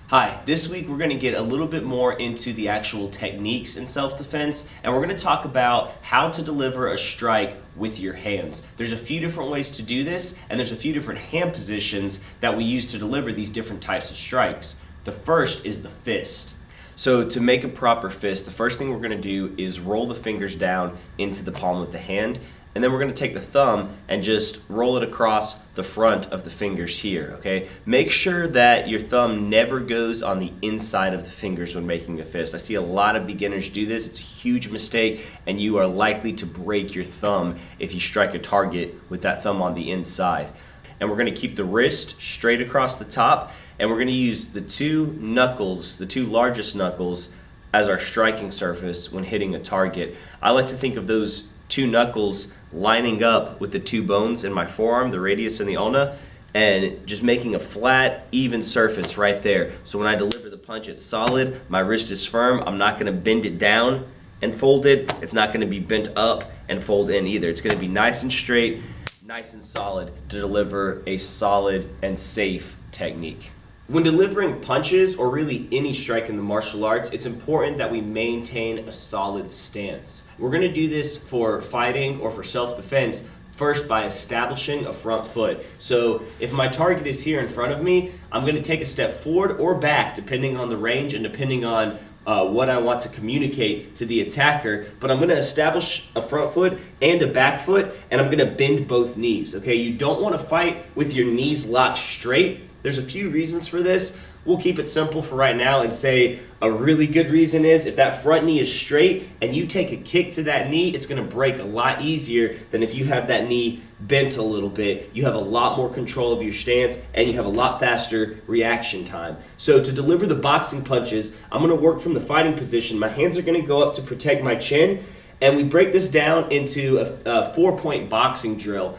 Hi, this week we're going to get a little bit more into the actual techniques in self-defense, and we're going to talk about how to deliver a strike with your hands. There's a few different ways to do this, and there's a few different hand positions that we use to deliver these different types of strikes. The first is the fist. So to make a proper fist, the first thing we're going to do is roll the fingers down into the palm of the hand, and then we're going to take the thumb and just roll it across the front of the fingers here, okay? Make sure that your thumb never goes on the inside of the fingers when making a fist. I see a lot of beginners do this. It's a huge mistake, and you are likely to break your thumb if you strike a target with that thumb on the inside. And we're going to keep the wrist straight across the top, and we're going to use the two knuckles, the two largest knuckles, as our striking surface when hitting a target. I like to think of those two knuckles lining up with the two bones in my forearm, the radius and the ulna, and just making a flat, even surface right there. So when I deliver the punch, it's solid, my wrist is firm, I'm not going to bend it down and fold it, it's not going to be bent up and fold in either. It's going to be nice and straight, nice and solid to deliver a solid and safe technique. When delivering punches, or really any strike in the martial arts, it's important that we maintain a solid stance. We're going to do this for fighting or for self-defense first by establishing a front foot. So if my target is here in front of me, I'm going to take a step forward or back depending on the range and depending on what I want to communicate to the attacker, but I'm going to establish a front foot and a back foot, and I'm going to bend both knees, okay? You don't want to fight with your knees locked straight. There's a few reasons for this. We'll keep it simple for right now and say a really good reason is if that front knee is straight and you take a kick to that knee, it's going to break a lot easier than if you have that knee bent a little bit. You have a lot more control of your stance and you have a lot faster reaction time. So to deliver the boxing punches, I'm going to work from the fighting position. My hands are going to go up to protect my chin, and we break this down into a 4-point boxing drill.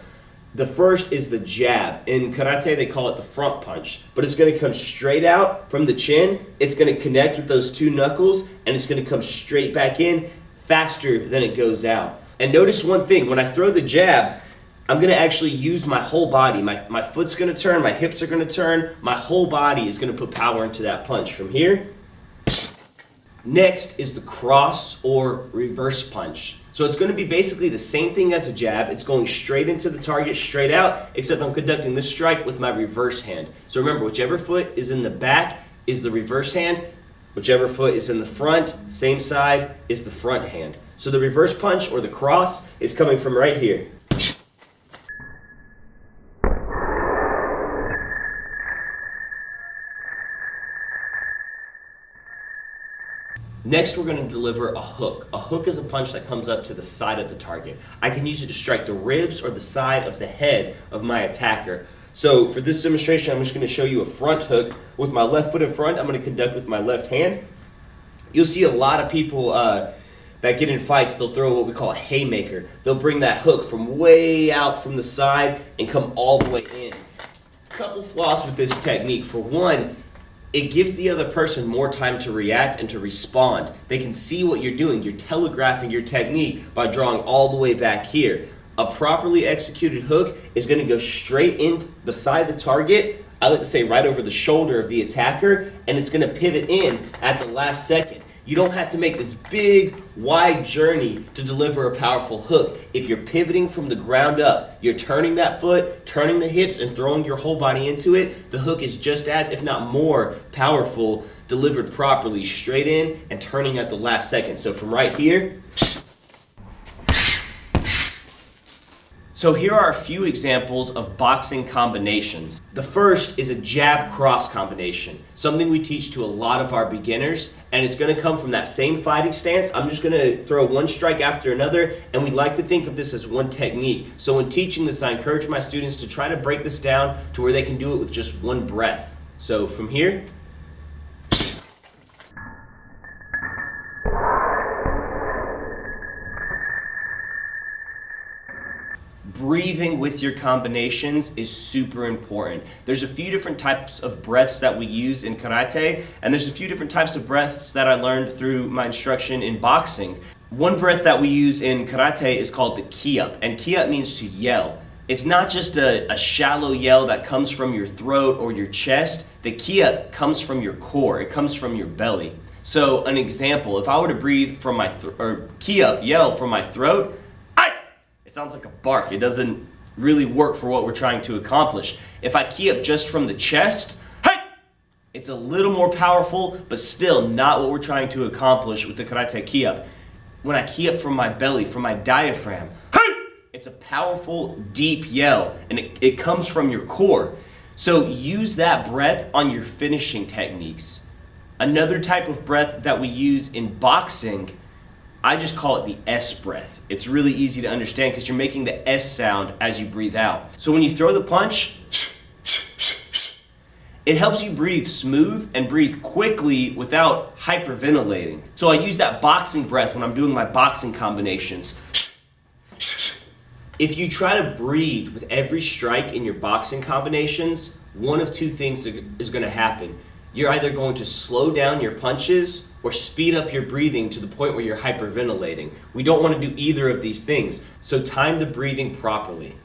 The first is the jab. In karate, they call it the front punch, but it's going to come straight out from the chin. It's going to connect with those two knuckles, and it's going to come straight back in faster than it goes out. And notice one thing, when I throw the jab, I'm going to actually use my whole body. My foot's going to turn, my hips are going to turn, my whole body is going to put power into that punch from here. Next is the cross or reverse punch. So it's going to be basically the same thing as a jab. It's going straight into the target, straight out, except I'm conducting this strike with my reverse hand. So remember, whichever foot is in the back is the reverse hand. Whichever foot is in the front, same side, is the front hand. So the reverse punch or the cross is coming from right here. Next, we're going to deliver a hook. A hook is a punch that comes up to the side of the target. I can use it to strike the ribs or the side of the head of my attacker. So for this demonstration, I'm just going to show you a front hook with my left foot in front. I'm going to conduct with my left hand. You'll see a lot of people that get in fights, they'll throw what we call a haymaker. They'll bring that hook from way out from the side and come all the way in. Couple flaws with this technique. For one, it gives the other person more time to react and to respond. They can see what you're doing. You're telegraphing your technique by drawing all the way back here. A properly executed hook is going to go straight in beside the target, I like to say right over the shoulder of the attacker, and it's going to pivot in at the last second. You don't have to make this big, wide journey to deliver a powerful hook. If you're pivoting from the ground up, you're turning that foot, turning the hips, and throwing your whole body into it, the hook is just as, if not more, powerful, delivered properly, straight in, and turning at the last second. So from right here. So here are a few examples of boxing combinations. The first is a jab cross combination, something we teach to a lot of our beginners, and it's going to come from that same fighting stance. I'm just going to throw one strike after another, and we like to think of this as one technique. So when teaching this, I encourage my students to try to break this down to where they can do it with just one breath. So from here, breathing with your combinations is super important. There's a few different types of breaths that we use in karate, and there's a few different types of breaths that I learned through my instruction in boxing. One breath that we use in karate is called the ki-up, and ki-up means to yell. It's not just a shallow yell that comes from your throat or your chest. The kia comes from your core, it comes from your belly. So an example, if I were to breathe from my kia, yell from my throat, it sounds like a bark. It doesn't really work for what we're trying to accomplish. If I key up just from the chest, it's a little more powerful, but still not what we're trying to accomplish with the karate key up. When I key up from my belly, from my diaphragm, it's a powerful, deep yell, and it comes from your core. So use that breath on your finishing techniques. Another type of breath that we use in boxing, I just call it the S breath. It's really easy to understand because you're making the S sound as you breathe out. So when you throw the punch, it helps you breathe smooth and breathe quickly without hyperventilating. So I use that boxing breath when I'm doing my boxing combinations. If you try to breathe with every strike in your boxing combinations, one of two things is going to happen. You're either going to slow down your punches or speed up your breathing to the point where you're hyperventilating. We don't want to do either of these things, so time the breathing properly.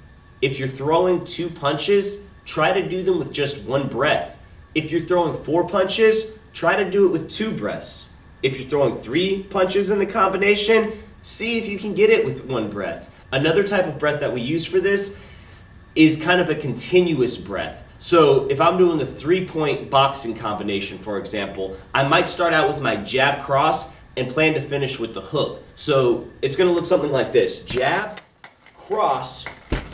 If you're throwing 2 punches, try to do them with just 1 breath. If you're throwing 4 punches, try to do it with 2 breaths. If you're throwing 3 punches in the combination, see if you can get it with 1 breath. Another type of breath that we use for this is kind of a continuous breath. So if I'm doing a 3-point boxing combination, for example, I might start out with my jab cross and plan to finish with the hook. So it's gonna look something like this: jab, cross,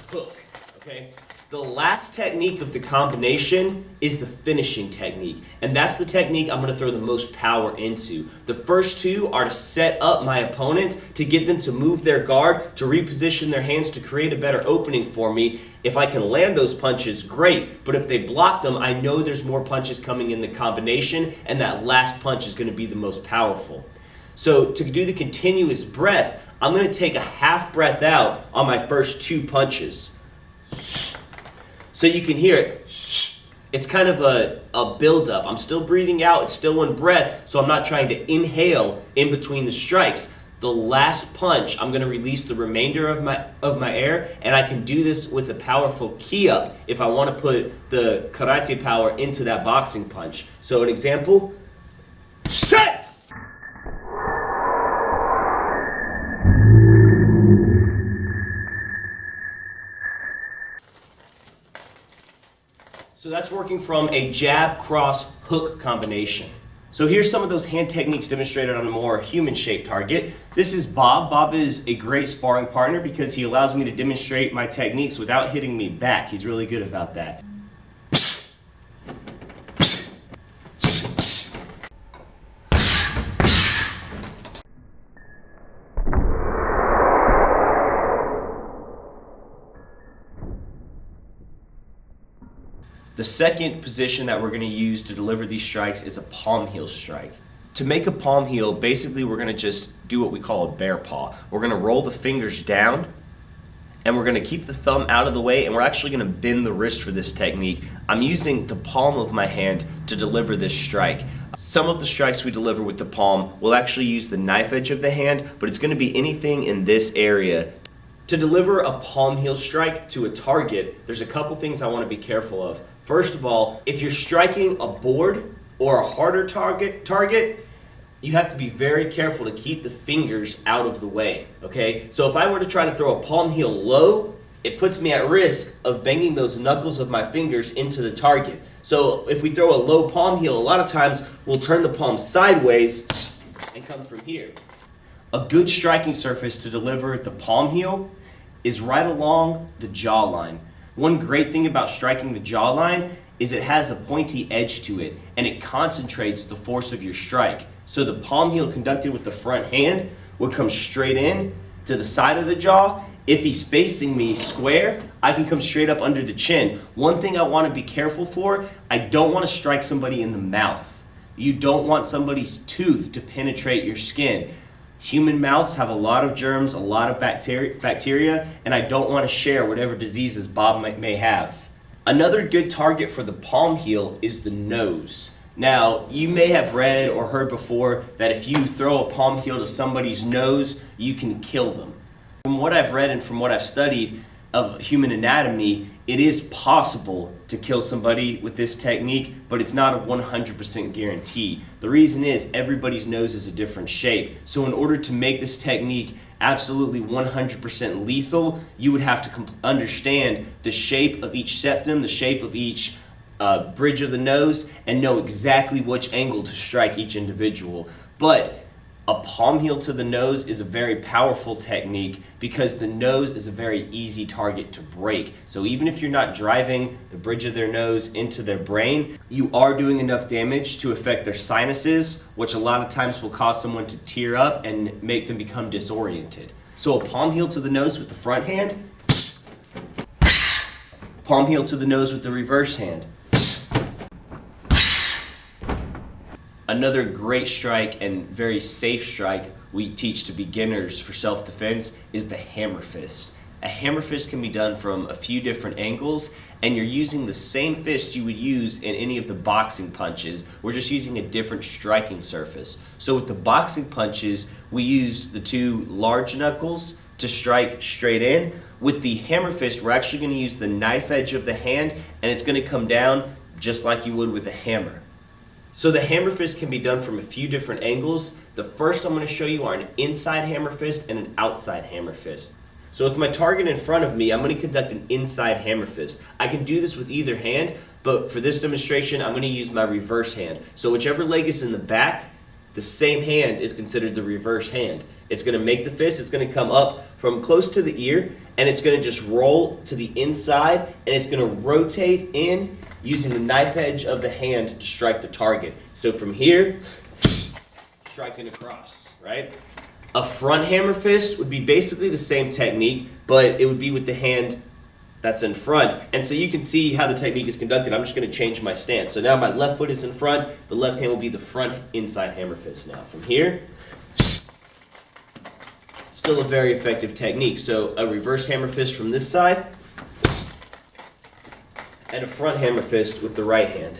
hook, okay? The last technique of the combination is the finishing technique, and that's the technique I'm going to throw the most power into. The first 2 are to set up my opponent, to get them to move their guard, to reposition their hands to create a better opening for me. If I can land those punches, great, but if they block them, I know there's more punches coming in the combination, and that last punch is going to be the most powerful. So to do the continuous breath, I'm going to take a half breath out on my first 2 punches. So you can hear it. It's kind of a build-up. I'm still breathing out. It's still 1 breath, so I'm not trying to inhale in between the strikes. The last punch, I'm going to release the remainder of my air, and I can do this with a powerful key up if I want to put the karate power into that boxing punch. So an example, set! So that's working from a jab, cross, hook combination. So here's some of those hand techniques demonstrated on a more human-shaped target. This is Bob. Bob is a great sparring partner because he allows me to demonstrate my techniques without hitting me back. He's really good about that. The second position that we're going to use to deliver these strikes is a palm heel strike. To make a palm heel, basically we're going to just do what we call a bear paw. We're going to roll the fingers down, and we're going to keep the thumb out of the way, and we're actually going to bend the wrist for this technique. I'm using the palm of my hand to deliver this strike. Some of the strikes we deliver with the palm will actually use the knife edge of the hand, but it's going to be anything in this area. To deliver a palm heel strike to a target, there's a couple things I want to be careful of. First of all, if you're striking a board or a harder target, you have to be very careful to keep the fingers out of the way, okay? So if I were to try to throw a palm heel low, it puts me at risk of banging those knuckles of my fingers into the target. So if we throw a low palm heel, a lot of times we'll turn the palm sideways and come from here. A good striking surface to deliver the palm heel is right along the jawline. One great thing about striking the jawline is it has a pointy edge to it, and it concentrates the force of your strike. So the palm heel conducted with the front hand would come straight in to the side of the jaw. If he's facing me square, I can come straight up under the chin. One thing I want to be careful for, I don't want to strike somebody in the mouth. You don't want somebody's tooth to penetrate your skin. Human mouths have a lot of germs, a lot of bacteria, and I don't want to share whatever diseases Bob may have. Another good target for the palm heel is the nose. Now, you may have read or heard before that if you throw a palm heel to somebody's nose, you can kill them. From what I've read and from what I've studied of human anatomy, It is possible to kill somebody with this technique, but it's not a 100% guarantee. The reason is everybody's nose is a different shape. So in order to make this technique absolutely 100% lethal, you would have to understand the shape of each septum, the shape of each bridge of the nose, and know exactly which angle to strike each individual. But a palm heel to the nose is a very powerful technique because the nose is a very easy target to break. So even if you're not driving the bridge of their nose into their brain, you are doing enough damage to affect their sinuses, which a lot of times will cause someone to tear up and make them become disoriented. So a palm heel to the nose with the front hand, palm heel to the nose with the reverse hand. Another great strike and very safe strike we teach to beginners for self-defense is the hammer fist. A hammer fist can be done from a few different angles, and you're using the same fist you would use in any of the boxing punches. We're just using a different striking surface. So with the boxing punches, we used the two large knuckles to strike straight in. With the hammer fist, we're actually going to use the knife edge of the hand, and it's going to come down just like you would with a hammer. So the hammer fist can be done from a few different angles. The first I'm going to show you are an inside hammer fist and an outside hammer fist. So with my target in front of me, I'm going to conduct an inside hammer fist. I can do this with either hand, but for this demonstration, I'm going to use my reverse hand. So whichever leg is in the back, the same hand is considered the reverse hand. It's going to make the fist, it's going to come up from close to the ear, and it's going to just roll to the inside, and it's going to rotate in using the knife edge of the hand to strike the target. So from here, striking across, right? A front hammer fist would be basically the same technique, but it would be with the hand that's in front. And so you can see how the technique is conducted. I'm just going to change my stance. So now my left foot is in front, the left hand will be the front inside hammer fist now. From here, still a very effective technique. So a reverse hammer fist from this side, and a front hammer fist with the right hand.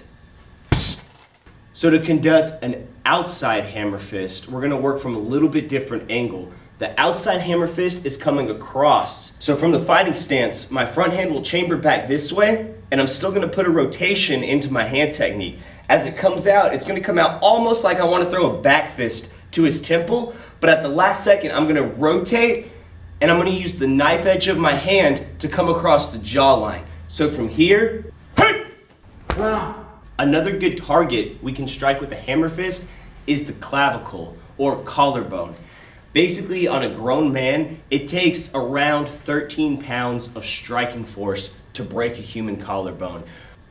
So to conduct an outside hammer fist, we're going to work from a little bit different angle. The outside hammer fist is coming across. So from the fighting stance, my front hand will chamber back this way, and I'm still going to put a rotation into my hand technique. As it comes out, it's going to come out almost like I want to throw a back fist to his temple, but at the last second, I'm going to rotate, and I'm going to use the knife edge of my hand to come across the jawline. So from here, another good target we can strike with a hammer fist is the clavicle or collarbone. Basically, on a grown man, it takes around 13 pounds of striking force to break a human collarbone.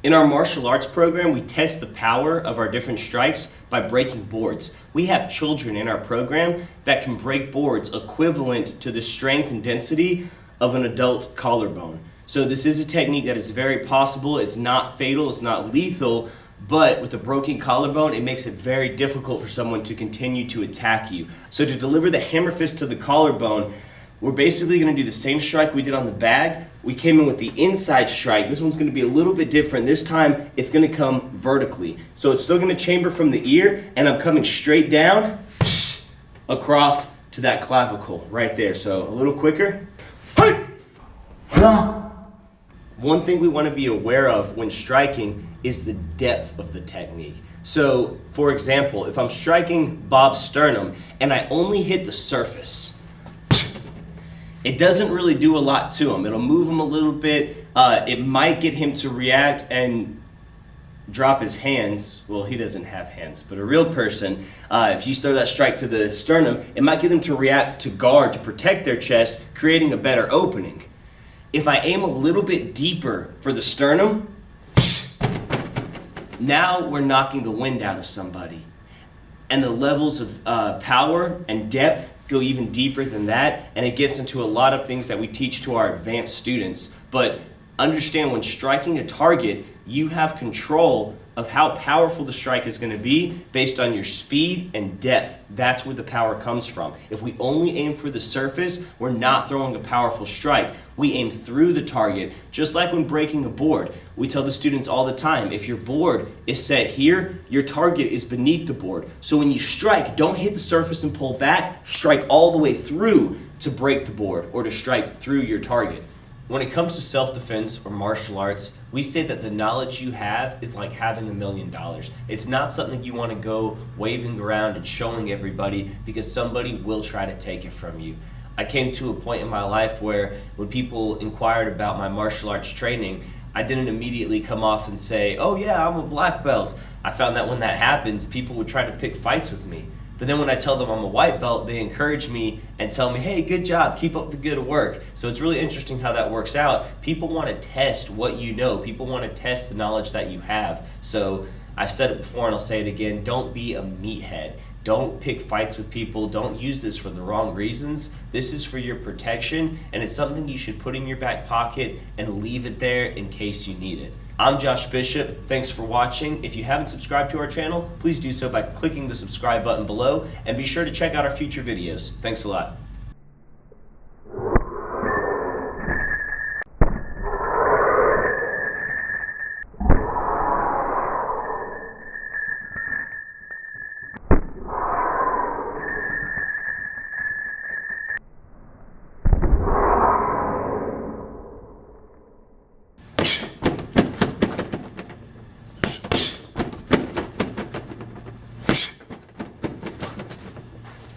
In our martial arts program, we test the power of our different strikes by breaking boards. We have children in our program that can break boards equivalent to the strength and density of an adult collarbone. So this is a technique that is very possible. It's not fatal, it's not lethal, but with a broken collarbone, it makes it very difficult for someone to continue to attack you. So to deliver the hammer fist to the collarbone, we're basically going to do the same strike we did on the bag. We came in with the inside strike. This one's going to be a little bit different. This time, it's going to come vertically. So it's still going to chamber from the ear, and I'm coming straight down across to that clavicle right there. So a little quicker. One thing we want to be aware of when striking is the depth of the technique. So, for example, if I'm striking Bob's sternum and I only hit the surface, it doesn't really do a lot to him. It'll move him a little bit. It might get him to react and drop his hands. Well, he doesn't have hands, but a real person, if you throw that strike to the sternum, it might get them to react to guard, to protect their chest, creating a better opening. If I aim a little bit deeper for the sternum, now we're knocking the wind out of somebody. And the levels of power and depth go even deeper than that, and it gets into a lot of things that we teach to our advanced students. But understand, when striking a target, you have control of how powerful the strike is going to be based on your speed and depth. That's where the power comes from. If we only aim for the surface, we're not throwing a powerful strike. We aim through the target, just like when breaking a board. We tell the students all the time, if your board is set here, your target is beneath the board. So when you strike, don't hit the surface and pull back, strike all the way through to break the board or to strike through your target. When it comes to self-defense or martial arts, we say that the knowledge you have is like having $1 million. It's not something you want to go waving around and showing everybody, because somebody will try to take it from you. I came to a point in my life where when people inquired about my martial arts training, I didn't immediately come off and say, oh yeah, I'm a black belt. I found that when that happens, people would try to pick fights with me. But then when I tell them I'm a white belt, they encourage me and tell me, hey, good job, keep up the good work. So it's really interesting how that works out. People want to test what you know. People want to test the knowledge that you have. So I've said it before and I'll say it again, don't be a meathead. Don't pick fights with people. Don't use this for the wrong reasons. This is for your protection, and it's something you should put in your back pocket and leave it there in case you need it. I'm Josh Bishop. Thanks for watching. If you haven't subscribed to our channel, please do so by clicking the subscribe button below, and be sure to check out our future videos. Thanks a lot.